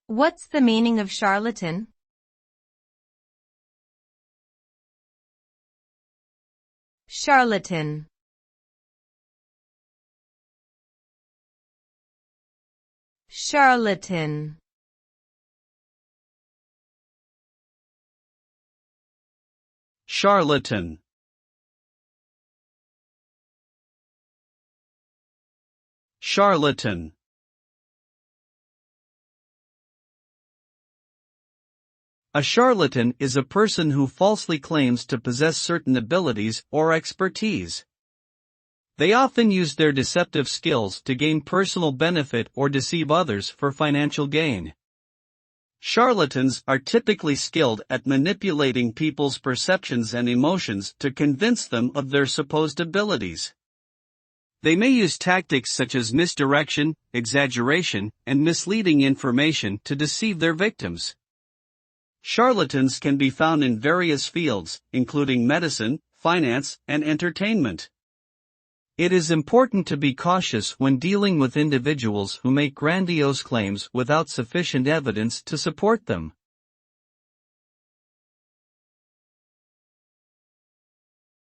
What's the meaning of charlatan? Charlatan. Charlatan. Charlatan. Charlatan. A charlatan is a person who falsely claims to possess certain abilities or expertise. They often use their deceptive skills to gain personal benefit or deceive others for financial gain. Charlatans are typically skilled at manipulating people's perceptions and emotions to convince them of their supposed abilities. They may use tactics such as misdirection, exaggeration, and misleading information to deceive their victims. Charlatans can be found in various fields, including medicine, finance, and entertainment. It is important to be cautious when dealing with individuals who make grandiose claims without sufficient evidence to support them.